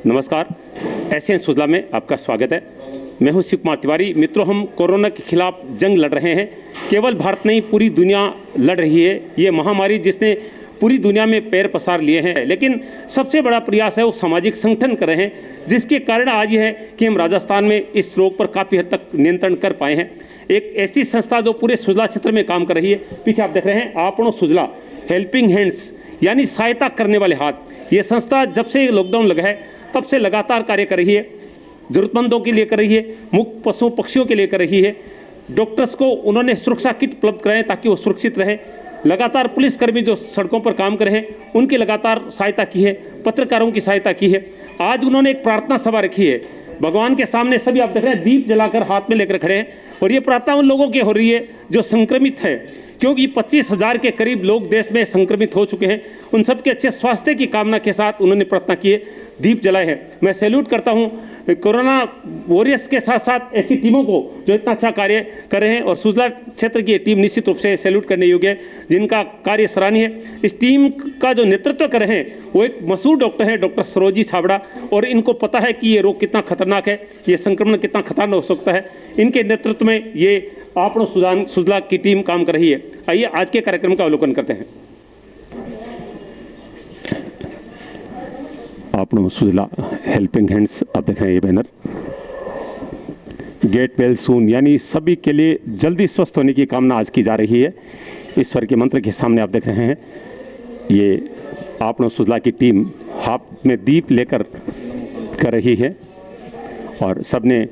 नमस्कार, एशियन सुजला में आपका स्वागत है। मैं हूं शिव कुमार तिवारी। मित्रों, हम कोरोना के खिलाफ जंग लड़ रहे हैं। केवल भारत नहीं, पूरी दुनिया लड़ रही है। ये महामारी जिसने पूरी दुनिया में पैर पसार लिए हैं, लेकिन सबसे बड़ा प्रयास है वो सामाजिक संगठन कर रहे हैं, जिसके कारण आज ये है कि हम राजस्थान में इस रोग पर काफ़ी हद तक नियंत्रण कर पाए हैं। एक ऐसी संस्था जो पूरे सुजला क्षेत्र में काम कर रही है, पीछे आप देख रहे हैं आपनो सुजला हेल्पिंग हैंड्स, यानी सहायता करने वाले हाथ। ये संस्था जब से लॉकडाउन लगा है तब से लगातार कार्य कर रही है। जरूरतमंदों के लिए कर रही है, मुक्त पशु पक्षियों के लिए कर रही है। डॉक्टर्स को उन्होंने सुरक्षा किट उपलब्ध कराए ताकि वो सुरक्षित रहें। लगातार पुलिसकर्मी जो सड़कों पर काम कर रहे हैं उनकी लगातार सहायता की है, पत्रकारों की सहायता की है। आज उन्होंने एक प्रार्थना सभा रखी है, भगवान के सामने सभी आप देख रहे हैं दीप जलाकर हाथ में लेकर खड़े हैं। और ये प्रार्थना उन लोगों की हो रही है जो संक्रमित है, क्योंकि 25,000 के करीब लोग देश में संक्रमित हो चुके हैं। उन सबके अच्छे स्वास्थ्य की कामना के साथ उन्होंने प्रार्थना की है, दीप जलाए हैं। मैं सैल्यूट करता हूं कोरोना वॉरियर्स के साथ साथ ऐसी टीमों को जो इतना अच्छा कार्य कर रहे हैं। और सुजला क्षेत्र की टीम निश्चित रूप से सैल्यूट करने योग्य है, जिनका कार्य सराहनीय है। इस टीम का जो नेतृत्व कर रहे हैं वो एक मशहूर डॉक्टर है, डॉक्टर सरोजी छाबड़ा, और इनको पता है कि ये रोग कितना खतरनाक है, ये संक्रमण कितना खतरनाक हो सकता है। इनके नेतृत्व में ये आपनो सुजला की टीम काम कर रही है। आइए आज के कार्यक्रम का अवलोकन करते हैं। आपनो सुजला हेल्पिंग हैंड्स, आप देख रहे हैं ये बैनर, गेट वेल सून, यानी सभी के लिए जल्दी स्वस्थ होने की कामना आज की जा रही है। ईश्वर के मंत्र के सामने आप देख रहे हैं ये आपनो सुजला की टीम हाथ में दीप लेकर कर रही है और सबने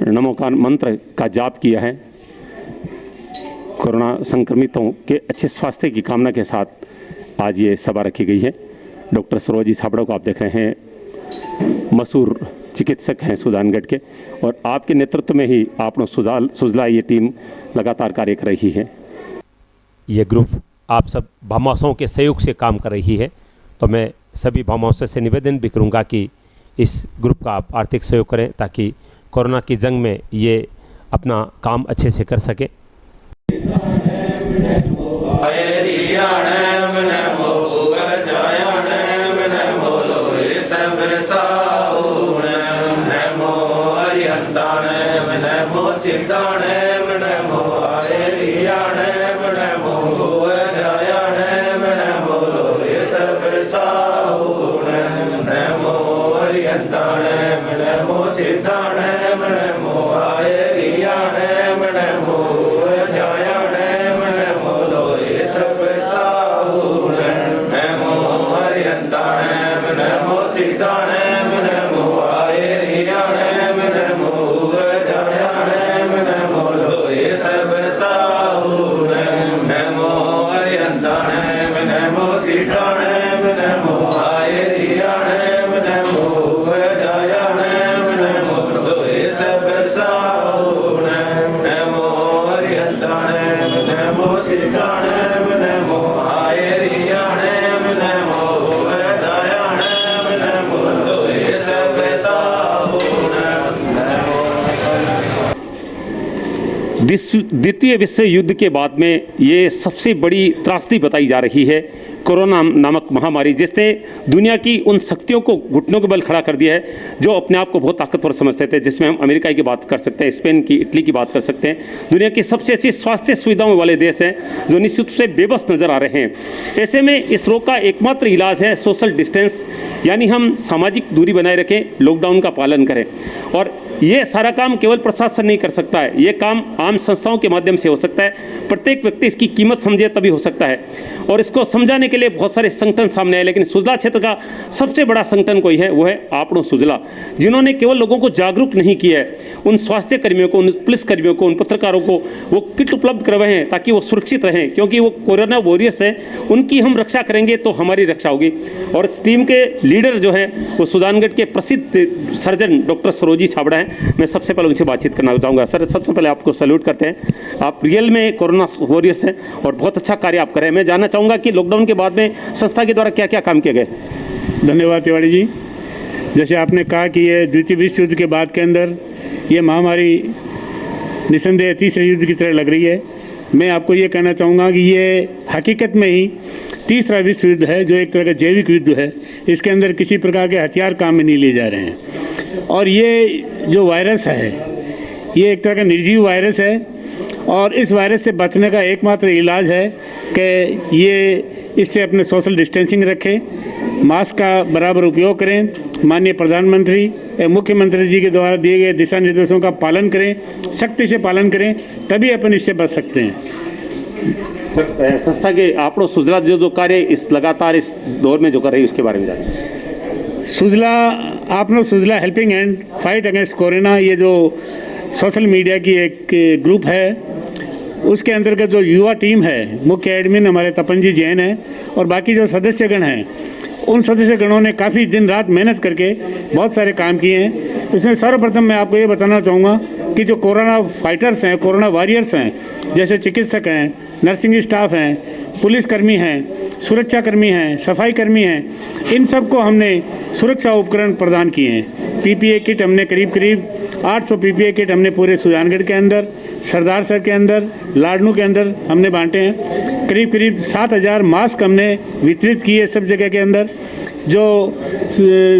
नमोकार मंत्र का जाप किया है। कोरोना संक्रमितों के अच्छे स्वास्थ्य की कामना के साथ आज ये सभा रखी गई है। डॉक्टर सरोजी छाबड़ा को आप देख रहे हैं, मशहूर चिकित्सक हैं सुजानगढ़ के, और आपके नेतृत्व में ही आपनो सुजला ये टीम लगातार कार्य कर रही है। ये ग्रुप आप सब भामाशाओं के सहयोग से काम कर रही है, तो मैं सभी भामाशाओं से निवेदन भी करूँगा कि इस ग्रुप का आप आर्थिक सहयोग करें ताकि कोरोना की जंग में ये अपना काम अच्छे से कर सके। द्वितीय विश्व युद्ध के बाद में ये सबसे बड़ी त्रासदी बताई जा रही है, कोरोना नामक महामारी, जिसने दुनिया की उन शक्तियों को घुटनों के बल खड़ा कर दिया है जो अपने आप को बहुत ताकतवर समझते थे। जिसमें हम अमेरिका की बात कर सकते हैं, स्पेन की, इटली की बात कर सकते हैं। दुनिया की सबसे अच्छी स्वास्थ्य सुविधाओं वाले देश हैं जो निश्चित रूप से बेबस नजर आ रहे हैं। ऐसे में इस रोग का एकमात्र इलाज है सोशल डिस्टेंस, यानी हम सामाजिक दूरी बनाए रखें, लॉकडाउन का पालन करें। और ये सारा काम केवल प्रशासन नहीं कर सकता है, ये काम आम संस्थाओं के माध्यम से हो सकता है। प्रत्येक व्यक्ति इसकी कीमत समझे तभी हो सकता है, और इसको समझाने के लिए बहुत सारे संगठन सामने आए। लेकिन सुजला क्षेत्र का सबसे बड़ा संगठन कोई है, वो है आपनो सुजला, जिन्होंने केवल लोगों को जागरूक नहीं किया है, उन स्वास्थ्य कर्मियों को, उन पुलिसकर्मियों को, उन पत्रकारों को वो किट उपलब्ध करवाए हैं ताकि वो सुरक्षित रहें, क्योंकि वो कोरोना वॉरियर्स हैं। उनकी हम रक्षा करेंगे तो हमारी रक्षा होगी। और इस टीम के लीडर जो हैं वो सुजानगढ़ के प्रसिद्ध सर्जन डॉक्टर सरोजी छाबड़ा हैं। मैं सबसे पहले उनसे बातचीत करना चाहूँगा। सर, सबसे पहले आपको सैल्यूट करते हैं, आप रियल में कोरोना वॉरियर्स हैं और बहुत अच्छा कार्य आप करें। मैं जानना चाहूँगा कि लॉकडाउन के बाद में संस्था के द्वारा क्या क्या काम किए गए। धन्यवाद तिवारी जी। जैसे आपने कहा कि ये द्वितीय विश्व युद्ध के बाद के अंदर ये महामारी निसंदेह तीसरे युद्ध की तरह लग रही है। मैं आपको ये कहना चाहूँगा कि ये हकीकत में ही तीसरा विश्व युद्ध है, जो एक तरह का जैविक युद्ध है। इसके अंदर किसी प्रकार के हथियार काम में नहीं लिए जा रहे हैं। और ये जो वायरस है ये एक तरह का निर्जीव वायरस है और इस वायरस से बचने का एकमात्र इलाज है कि ये इससे अपने सोशल डिस्टेंसिंग रखें, मास्क का बराबर उपयोग करें, माननीय प्रधानमंत्री मुख्यमंत्री जी के द्वारा दिए गए दिशा निर्देशों का पालन करें, सख्ती से पालन करें, तभी अपन इससे बच सकते हैं। संस्था के आपनो सुजला जो कार्य इस लगातार इस दौर में जो कर रही है उसके बारे में जानिए। सुजला आपनो Sujala helping hand fight against corona, ये जो सोशल मीडिया की एक ग्रुप है, उसके अंतर्गत जो युवा टीम है, मुख्य एडमिन हमारे तपन जी जैन हैं और बाकी जो सदस्यगण हैं, उन सदस्यगणों ने काफ़ी दिन रात मेहनत करके बहुत सारे काम किए हैं। इसमें सर्वप्रथम मैं आपको ये बताना चाहूँगा कि जो कोरोना फाइटर्स हैं, कोरोना वॉरियर्स हैं, जैसे चिकित्सक हैं, नर्सिंग स्टाफ हैं, पुलिसकर्मी हैं, सुरक्षाकर्मी हैं, सफाई कर्मी हैं, इन सबको हमने सुरक्षा उपकरण प्रदान किए हैं। पीपीए किट हमने करीब 800 पीपीए किट हमने पूरे सुजानगढ़ के अंदर, सरदार सर के अंदर, लाडनू के अंदर हमने बांटे हैं। करीब 7,000 मास्क हमने वितरित किए सब जगह के अंदर। जो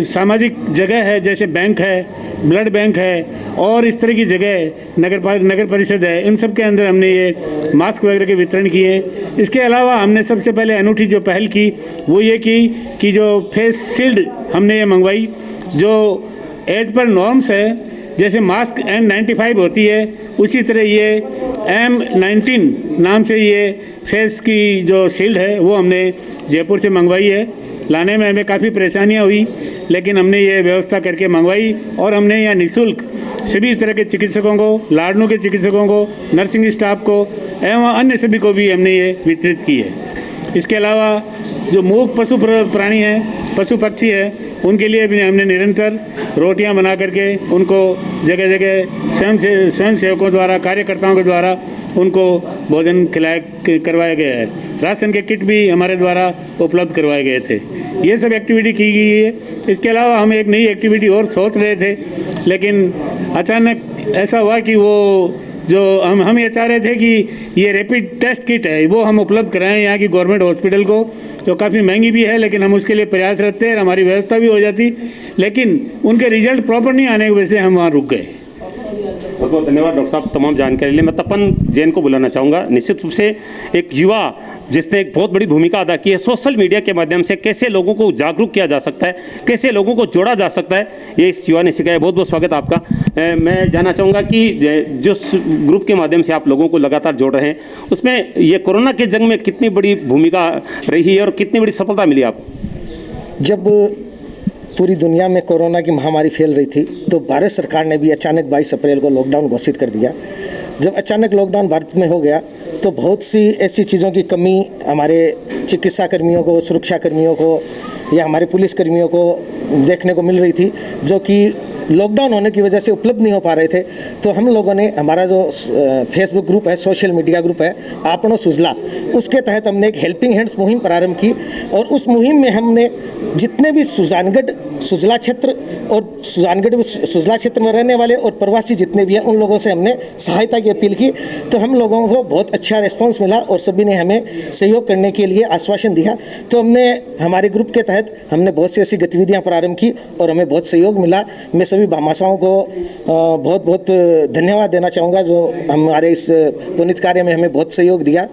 सामाजिक जगह है जैसे बैंक है, ब्लड बैंक है और इस तरह की जगह नगर परिषद है, इन सब के अंदर हमने ये मास्क वगैरह के वितरण किए। इसके अलावा हमने सबसे पहले अनूठी जो पहल की वो ये की कि जो फेस शील्ड हमने ये मंगवाई, जो एज पर नॉर्म्स है, जैसे मास्क N95 होती है उसी तरह ये M19 नाम से ये फेस की जो शील्ड है वो हमने जयपुर से मंगवाई है। लाने में हमें काफ़ी परेशानियां हुई, लेकिन हमने ये व्यवस्था करके मंगवाई और हमने यहाँ निःशुल्क सभी तरह के चिकित्सकों को, लाडनू के चिकित्सकों को, नर्सिंग स्टाफ को एवं अन्य सभी को भी हमने ये वितरित की है। इसके अलावा जो मूक पशु प्राणी हैं, पशु पक्षी है, उनके लिए भी हमने निरंतर रोटियां बना करके उनको जगह जगह स्वयं सेवकों द्वारा, कार्यकर्ताओं के द्वारा उनको भोजन करवाया गया है। राशन के किट भी हमारे द्वारा उपलब्ध करवाए गए थे। ये सब एक्टिविटी की गई है। इसके अलावा हम एक नई एक्टिविटी और सोच रहे थे, लेकिन अचानक ऐसा हुआ कि वो जो हम ये चाह रहे थे कि ये रैपिड टेस्ट किट है वो हम उपलब्ध कराएं यहाँ की गवर्नमेंट हॉस्पिटल को, जो काफ़ी महंगी भी है, लेकिन हम उसके लिए प्रयास रखते हैं, हमारी व्यवस्था भी हो जाती, लेकिन उनके रिजल्ट प्रॉपर नहीं आने की वजह से हम वहाँ रुक गए। बहुत बहुत धन्यवाद डॉक्टर साहब तमाम जानकारी के लिए। मैं तपन जैन को बुलाना चाहूँगा। निश्चित रूप से एक युवा जिसने एक बहुत बड़ी भूमिका अदा की है, सोशल मीडिया के माध्यम से कैसे लोगों को जागरूक किया जा सकता है, कैसे लोगों को जोड़ा जा सकता है, ये इस युवा ने सिखाया। बहुत बहुत स्वागत आपका। मैं जानना चाहूँगा कि जो ग्रुप के माध्यम से आप लोगों को लगातार जोड़ रहे हैं, उसमें ये कोरोना के जंग में कितनी बड़ी भूमिका रही है और कितनी बड़ी सफलता मिली आपको? जब पूरी दुनिया में कोरोना की महामारी फैल रही थी तो भारत सरकार ने भी अचानक 22 अप्रैल को लॉकडाउन घोषित कर दिया। जब अचानक लॉकडाउन भारत में हो गया तो बहुत सी ऐसी चीज़ों की कमी हमारे चिकित्सा कर्मियों को, सुरक्षा कर्मियों को या हमारे पुलिस कर्मियों को देखने को मिल रही थी, जो कि लॉकडाउन होने की वजह से उपलब्ध नहीं हो पा रहे थे। तो हम लोगों ने, हमारा जो फेसबुक ग्रुप है, सोशल मीडिया ग्रुप है आपनो सुजला, उसके तहत हमने एक हेल्पिंग हैंड्स मुहिम प्रारंभ की और उस मुहिम में हमने जितने भी सुजानगढ़ सुजला क्षेत्र और सुजानगढ़ सुजला क्षेत्र में रहने वाले और प्रवासी जितने भी हैं उन लोगों से हमने सहायता की अपील की। तो हम लोगों को बहुत अच्छा रिस्पांस मिला और सभी ने हमें सहयोग करने के लिए आश्वासन दिया। तो हमने हमारे ग्रुप के तहत हमने बहुत सी ऐसी गतिविधियां प्रारंभ की और हमें बहुत सहयोग मिला। मैं सभी भामाशाओं को बहुत बहुत धन्यवाद देना चाहूँगा जो हमारे इस पुनीत कार्य में हमें बहुत सहयोग दिया।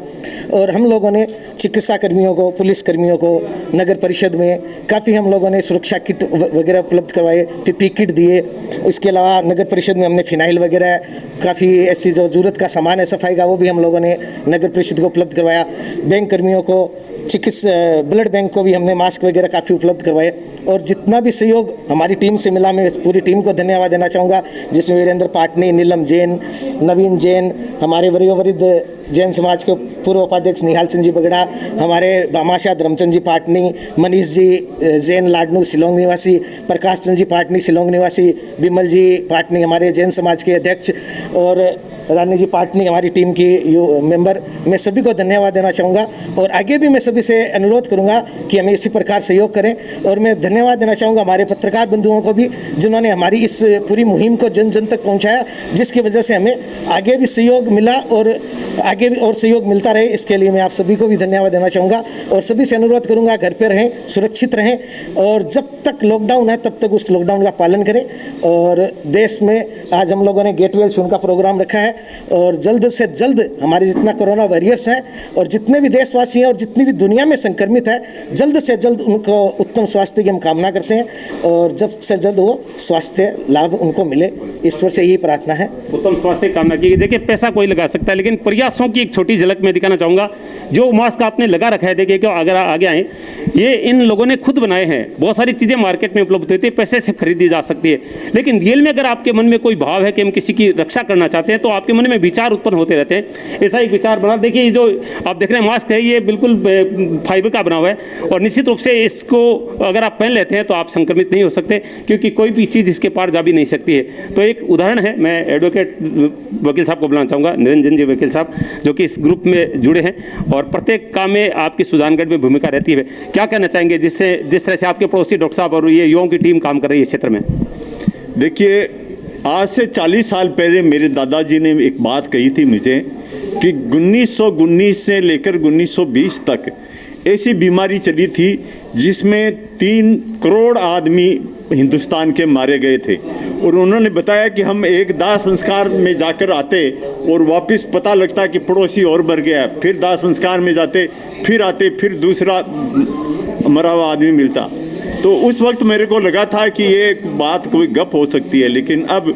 और हम लोगों ने चिकित्सा कर्मियों को, पुलिस कर्मियों को, नगर परिषद में काफ़ी हम लोगों ने सुरक्षा किट वगैरह उपलब्ध करवाए, पीपी किट दिए। इसके अलावा नगर परिषद में हमने फिनाइल वगैरह काफ़ी ऐसी जो ज़रूरत का सामान है सफाई का वो भी हम लोगों ने नगर परिषद को उपलब्ध करवाया। बैंक कर्मियों को, ब्लड बैंक को भी हमने मास्क वगैरह काफ़ी उपलब्ध करवाए। और जितना भी सहयोग हमारी टीम से मिला, मैं पूरी टीम को धन्यवाद देना चाहूँगा, जिसमें वीरेंद्र पाटनी, नीलम जैन, नवीन जैन, हमारे वरीयवरिद्ध जैन समाज के पूर्व उपाध्यक्ष निहाल चंद जी बगड़ा, हमारे भामाशाह धर्मचंद जी पाटनी, मनीष जी जैन लाडनू शिलोंग निवासी, प्रकाश चंद जी पाटनी शिलोंग निवासी, विमल जी पाटनी हमारे जैन समाज के अध्यक्ष और रानी जी पाटनी हमारी टीम की मेंबर, मैं सभी को धन्यवाद देना चाहूँगा। और आगे भी मैं सभी से अनुरोध करूँगा कि हमें इसी प्रकार सहयोग करें। और मैं धन्यवाद देना चाहूँगा हमारे पत्रकार बंधुओं को भी, जिन्होंने हमारी इस पूरी मुहिम को जन जन तक पहुँचाया, जिसकी वजह से हमें आगे भी सहयोग मिला और आगे भी और सहयोग मिलता रहे। इसके लिए मैं आप सभी को भी धन्यवाद देना चाहूँगा और सभी से अनुरोध करूँगा घर पे रहें, सुरक्षित रहें और जब तक लॉकडाउन है तब तक उस लॉकडाउन का पालन करें। और देश में आज हम लोगों ने गेट वेल शून का प्रोग्राम रखा है और जल्द से जल्द हमारे जितना कोरोना वॉरियर्स हैं और जितने भी देशवासी हैं और जितनी भी दुनिया में संक्रमित है, जल्द से जल्द उनको उत्तम स्वास्थ्य की हम कामना करते हैं और जल्द से जल्द वो स्वास्थ्य लाभ उनको मिले, ईश्वर से यही प्रार्थना है। उत्तम स्वास्थ्य की कामना की। देखिए पैसा कोई लगा सकता है, लेकिन प्रयासों की एक छोटी झलक मैं दिखाना चाहूँगा। जो मास्क आपने लगा रखा है, देखिए क्यों अगर आगे आए, ये इन लोगों ने खुद बनाए हैं। बहुत सारी चीज़ें मार्केट में उपलब्ध होती है, पैसे से खरीदी जा सकती है, लेकिन रियल में अगर आपके मन में कोई भाव है कि हम किसी की रक्षा करना चाहते हैं तो आपके मन में विचार उत्पन्न होते रहते हैं। ऐसा एक विचार बना, देखिए जो आप देख रहे हैं मास्क है, ये बिल्कुल फाइबर का बना हुआ है और निश्चित रूप से इसको अगर आप पहन लेते हैं तो आप संक्रमित नहीं हो सकते, क्योंकि कोई भी चीज़ इसके पार जा भी नहीं सकती है। तो एक उदाहरण है, मैं एडवोकेट वकील साहब को बुलाना चाहूँगा, निरंजन जी वकील साहब, जो कि इस ग्रुप में जुड़े हैं और प्रत्येक काम में आपकी सुजानगढ़ में भूमिका रहती है। क्या कहना चाहेंगे जिस तरह से आपके पड़ोसी डॉक्टर साहब और ये युवाओं की टीम काम कर रही है इस क्षेत्र में? देखिए, आज से 40 साल पहले मेरे दादाजी ने एक बात कही थी मुझे कि 1919 से लेकर 1920 तक ऐसी बीमारी चली थी जिसमें 3 करोड़ आदमी हिंदुस्तान के मारे गए थे और उन्होंने बताया कि हम एक दाह संस्कार में जाकर आते और वापस पता लगता कि पड़ोसी और मर गया, फिर दाह संस्कार में जाते, फिर आते, फिर दूसरा मरा हुआ आदमी मिलता। तो उस वक्त मेरे को लगा था कि ये बात कोई गप हो सकती है, लेकिन अब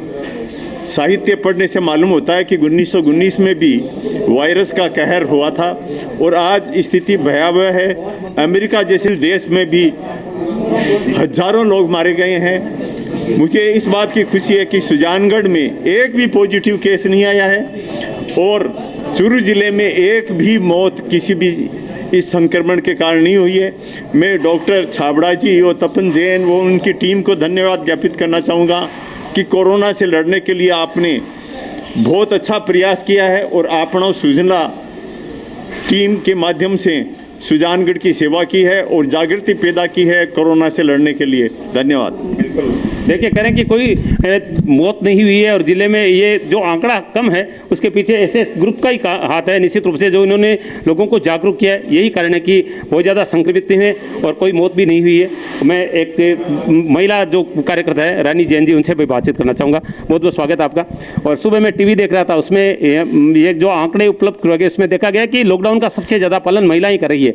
साहित्य पढ़ने से मालूम होता है कि 1919 में भी वायरस का कहर हुआ था और आज स्थिति भयावह है। अमेरिका जैसे देश में भी हजारों लोग मारे गए हैं। मुझे इस बात की खुशी है कि सुजानगढ़ में एक भी पॉजिटिव केस नहीं आया है और चूरू जिले में एक भी मौत किसी भी इस संक्रमण के कारण नहीं हुई है। मैं डॉक्टर छाबड़ा जी और तपन जैन वो उनकी टीम को धन्यवाद ज्ञापित करना चाहूँगा कि कोरोना से लड़ने के लिए आपने बहुत अच्छा प्रयास किया है और आपने सुजला टीम के माध्यम से सुजानगढ़ की सेवा की है और जागृति पैदा की है कोरोना से लड़ने के लिए। धन्यवाद। देखिए कह रहे हैं कि कोई मौत नहीं हुई है और ज़िले में ये जो आंकड़ा कम है उसके पीछे ऐसे ग्रुप का ही हाथ है निश्चित रूप से, जो इन्होंने लोगों को जागरूक किया है। यही कारण है कि बहुत ज़्यादा संक्रमित नहीं है और कोई मौत भी नहीं हुई है। मैं एक महिला जो कार्यकर्ता है रानी जैन जी, उनसे भी बातचीत करना चाहूँगा। बहुत बहुत स्वागत है आपका। और सुबह मैं टीवी देख रहा था, उसमें ये जो आंकड़े उपलब्ध करवाए गए उसमें देखा गया कि लॉकडाउन का सबसे ज़्यादा पालन महिलाएं कर रही है।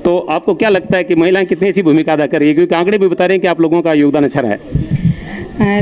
तो आपको क्या लगता है कि महिलाएं कितनी अच्छी भूमिका अदा कर रही है, क्योंकि आंकड़े भी बता रहे हैं कि आप लोगों का योगदान अच्छा रहा है?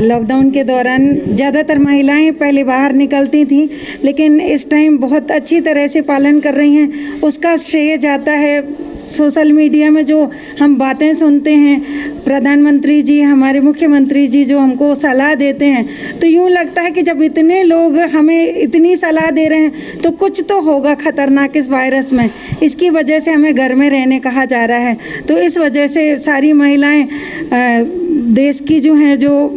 लॉकडाउन के दौरान ज़्यादातर महिलाएं पहले बाहर निकलती थीं, लेकिन इस टाइम बहुत अच्छी तरह से पालन कर रही हैं। उसका श्रेय जाता है सोशल मीडिया में जो हम बातें सुनते हैं, प्रधानमंत्री जी, हमारे मुख्यमंत्री जी जो हमको सलाह देते हैं, तो यूँ लगता है कि जब इतने लोग हमें इतनी सलाह दे रहे हैं तो कुछ तो होगा खतरनाक इस वायरस में। इसकी वजह से हमें घर में रहने कहा जा रहा है। तो इस वजह से सारी महिलाएं देश की जो हैं, जो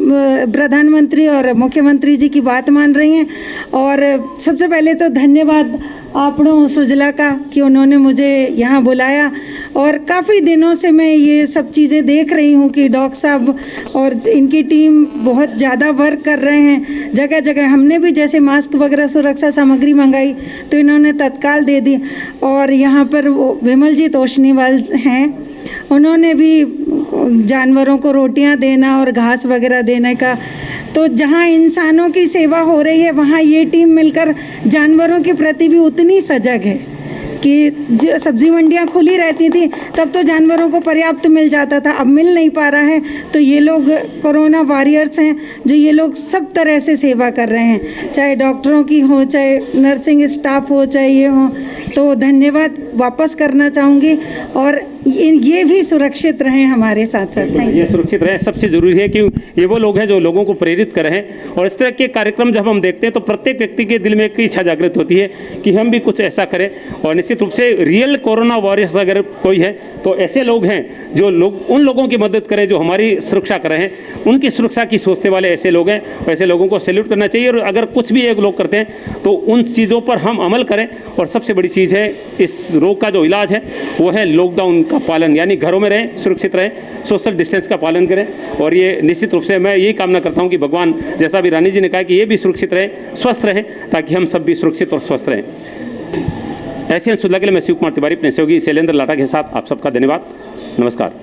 प्रधानमंत्री और मुख्यमंत्री जी की बात मान रही हैं। और सबसे पहले तो धन्यवाद आपनों सुजला का कि उन्होंने मुझे यहाँ बुलाया। और काफ़ी दिनों से मैं ये सब चीज़ें देख रही हूँ कि डॉक्टर साहब और इनकी टीम बहुत ज़्यादा वर्क कर रहे हैं। जगह जगह हमने भी जैसे मास्क वगैरह सुरक्षा सामग्री मंगाई तो इन्होंने तत्काल दे दी। और यहाँ पर विमल जी तोशनीवाल हैं, उन्होंने भी जानवरों को रोटियां देना और घास वगैरह देने का। तो जहां इंसानों की सेवा हो रही है वहां ये टीम मिलकर जानवरों के प्रति भी उतनी सजग है कि जो सब्जी मंडियां खुली रहती थी तब तो जानवरों को पर्याप्त मिल जाता था, अब मिल नहीं पा रहा है। तो ये लोग कोरोना वॉरियर्स हैं, जो ये लोग सब तरह से सेवा कर रहे हैं, चाहे डॉक्टरों की हो, चाहे नर्सिंग स्टाफ हो, चाहे ये हो। तो धन्यवाद वापस करना चाहूँगी और ये भी सुरक्षित रहें हमारे साथ साथ। ये सुरक्षित रहें, सबसे ज़रूरी है कि ये वो लोग हैं जो लोगों को प्रेरित कर रहे हैं। और इस तरह के कार्यक्रम जब हम देखते हैं तो प्रत्येक व्यक्ति के दिल में एक इच्छा जागृत होती है कि हम भी कुछ ऐसा करें। और निश्चित रूप से रियल कोरोना वॉरियर्स अगर कोई है तो ऐसे लोग हैं जो लोग उन लोगों की मदद करें जो हमारी सुरक्षा कर रहे हैं, उनकी सुरक्षा की सोचने वाले ऐसे लोग हैं। ऐसे लोगों को सैल्यूट करना चाहिए। और अगर कुछ भी एक लोग करते हैं तो उन चीज़ों पर हम अमल करें। और सबसे बड़ी चीज़ है इस रोग का जो इलाज है वो है लॉकडाउन का का पालन, यानी घरों में रहें, सुरक्षित रहें, सोशल डिस्टेंस का पालन करें। और ये निश्चित रूप से मैं यही कामना करता हूँ कि भगवान, जैसा भी रानी जी ने कहा, कि ये भी सुरक्षित रहें, स्वस्थ रहें, ताकि हम सब भी सुरक्षित और स्वस्थ रहें। एशियन सुधला के लिए मैं शिव कुमार तिवारी अपने सहयोगी शैलेंद्र लाटा के साथ आप सबका धन्यवाद। नमस्कार।